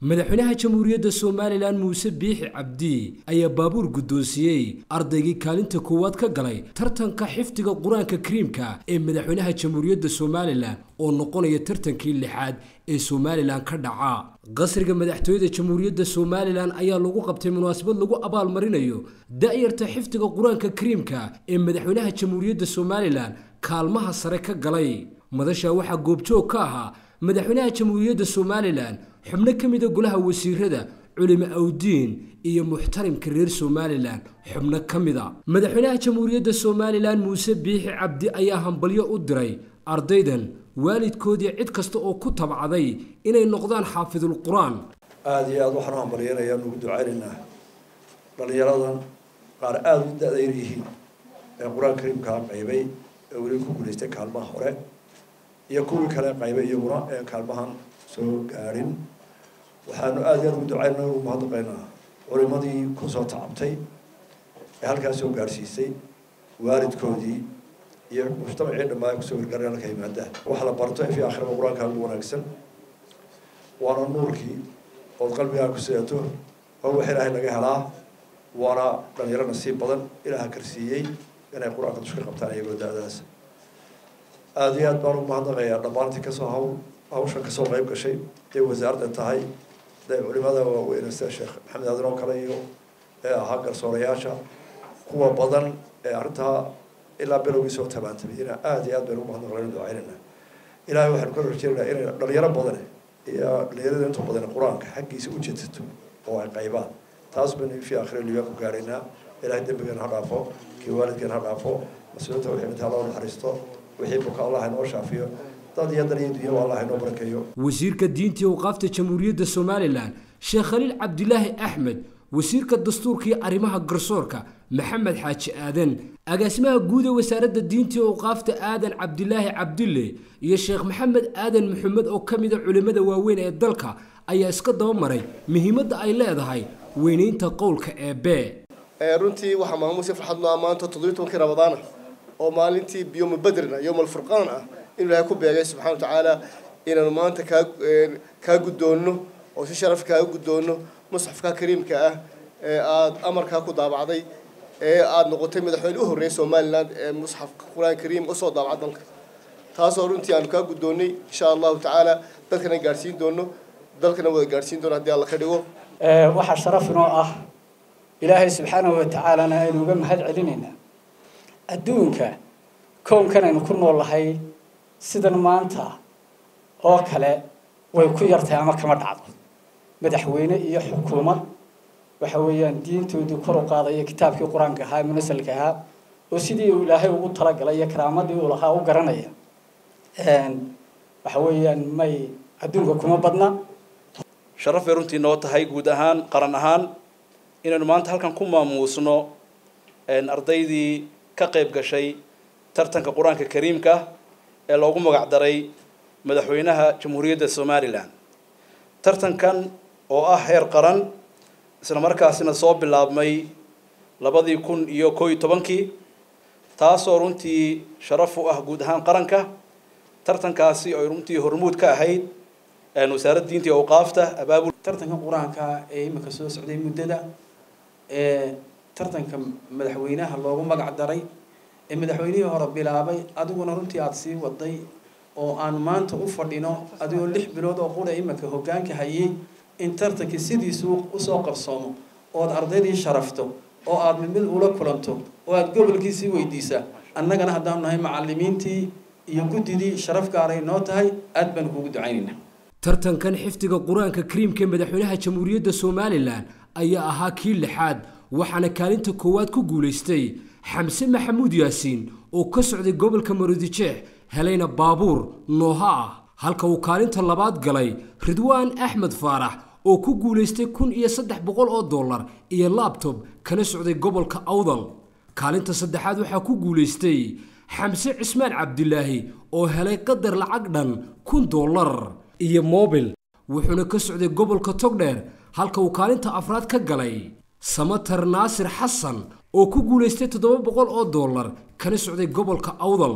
madaxweynaha jamhuuriyadda Soomaaliland Muuse Biixi Cabdi ayaa baabuur guddoonsiyay ardaygii kaalinta koowaad ka galay tartanka xifdiga Quraanka Kariimka ee madaxweynaha jamhuuriyadda Soomaaliland oo noqonaya tartankii lixaad ee Soomaaliland ka dhaca qasriga madaxtooyada jamhuuriyadda Soomaaliland ayaa lagu qabtay munaasabad lagu abaal marinayo da'yarta xifdiga Quraanka Kariimka ee madaxweynaha jamhuuriyadda Soomaaliland kaalmaha sare ka galay madasha waxa goobjoog ka ahaa madaxweynaha jamhuuriyadda Soomaaliland xubno kamid ah golaha wasiirada culimo awdiin iyo muxtarimka reer Soomaaliland xubno kamid ah madaxweynaha jamhuuriyadda Soomaaliland Muuse Biixi Cabdi ayaa hambalyo u diray ardaydan waalidkoodii cid kasta oo ku tabcaday inay noqdaan xaafidul quraan aad iyo aad waxaan hambalyeynaya ugu ducaynaa dhalinyaradan qaar aad u da'dayrihiin ee quraanka kariimka qaybay ee wali ku guuleystay kaalmaha hore iyo kuwii kale qaybay iyaguna ee kaalmahan soo gaarin waxaanu aad iyo aad ugu ducaynaa ugu mahadnaqaynaa culimadii ku soo tacabtay ee halkaas soo gaarsiisay waalidkoodii iyo mujtamacii dhammaan ku soo gargaareen halka yimaadaan waxa la barto fi aakhirada quraanka ugu wanaagsan waana nuurkii oo qalbiga ku seeto oo waxa Ilaahay laga helaa waana dhalinyaro nasiib badan Ilaahay karsiiyay inay quraanka dushka qabtaan iyagoo daadaas aad iyo aad baan ugu mahadnaqayaa dhammaantii ka soo hawshan ka soo qayb gashay ee wasaaradda tahay culimada waaweyn sida Sheekh Maxamed Aadan oo kale iyo ahaa garsoorayaasha kuwa badan ee arrinta ilaa bilowgii soo tabaantabiyay aad iyo aad baan ugu mahadnaqaynaa ducaynaa Ilaahay waxaan ku rajaynayaa inay dhalinyaro badan iyo dhalinyarada inta badan quraanka xaqiisa u jeedsato oo ay qaybaan taas baan fi aakhir liiga ku gaarina Ilaahay dambigan ha dhaafo kii waalidkan ha dhaafo mas'uuliyadda wixii inta loo naxariisto wixii buka Allah inoo shaafiyo dad iyo dariiqyo Allah inoo barakeeyo wasiirka diinta iyo waqafta jamhuuriyadda Soomaaliland Sheekh Khaliil Cabdilaahi Axmed wasiirka dastuurka iyo arrimaha garsoorka Maxamed Xaaji Aadan agaasimaha guud ee wasaaradda diinta iyo waqafta Aadan Cabdilaahi Cabdille iyo Sheekh Maxamed Aadan Maxamed oo kamid ah culimada waaweyn ee dalka ayaa iska daba maray muhiimadda ay leedahay weynaynta qowlka eebe runtii waxa maamuus farxad noo amaanto 17 Ramadaan oo maalintii biyom badrina yawm al-furqaan ah in Ilaahay ku beegay subhanahu wa ta'ala inaan maanta ka gudoono oo si sharaf ka gudoono musxafka kariimka ah ee aad amarka ku daabacday ee aad noqotay madaxweyne u horeeyay Soomaaliland ee musxafka Quraan Kariim oo soo daabacay dalka taas oo runtii aan ka gudoonay insha Allah ta'ala dalkana gaarsiin doono dalkana wada gaarsiin doono hadii Allah ka dhigo waxa sharaf inoo ah Ilaahay subhanahu wa ta'ala aynu uga mahad celinayna adduunka koonkan aynu ku noolahay sidan maanta oo kale way ku yartay ama kama dhacdo madaxweyne iyo xukuumad waxa weeyaan diintoodu kor u qaadaya kitaabkii quraanka ahaa munasalka ahaa oo sidii uu Ilaahay ugu talagalay karaamadii uu lahaa u garanaya waxa weeyaan may adduunka kuma badna sharaf runtii noo tahay guud ahaan qaran ahaan inaynu maanta halkan ku maamuusno ardaydii ka qayb gashay tartanka quraanka kariimka ee loogu magac daray madaxweynaha jamhuuriyadda Soomaaliland tartankan oo ah heer qaran isla markaasina soo bilaabmay 2011 taas oo runtii sharaf u ah guud ahaan qaranka tartankaasi oo runtii hormuud ka ahayd wasaaradda diinta iyo waqafta abaabul tartanka quraanka ee imika soo socday muddada tartanka madaxweynaha loogu magac daray ee madaxweynihii hore bilaabay adiguna runtii aad sii waday oo aan maanta u fadhino adigoo 6 bilood oo qura imika hoggaanka hayay in tartanka sidiisu u soo qabsoomo oo ardaydii sharafto oo aad mid ula kulanto oo aad gobolkiisii weydiisa annagana haddaan nahay macallimiintii iyo gudidii sharaf gaaray noo tahay aad baan kugu ducaynaynaa tartankan xifdiga quraanka kariimka ee madaxweynaha jamhuuriyadda Soomaaliland ayaa ahaa kii lixaad waxaana kaalinta koowaad ku guuleystay Xamse Maxamuud Yaasiin oo ka socday gobolka Maroodijeex helayna baabuur nooha ah halka uu kaalinta labaad galay Ridwaan Axmed Faarax oo ku guuleystay $1,300 iyo laptop kana socday gobolka Awdal kaalinta saddexaad waxa ku guuleystay Xamse Cismaan Cabdilaahi oo helay qadar lacag dhan $1,000 iyo mobile wuxuuna ka socday gobolka Togdheer halka uu kaalinta afraad ka galay Samatar Naasir Xasan oo ku guuleystay $700 kana socday gobolka Awdal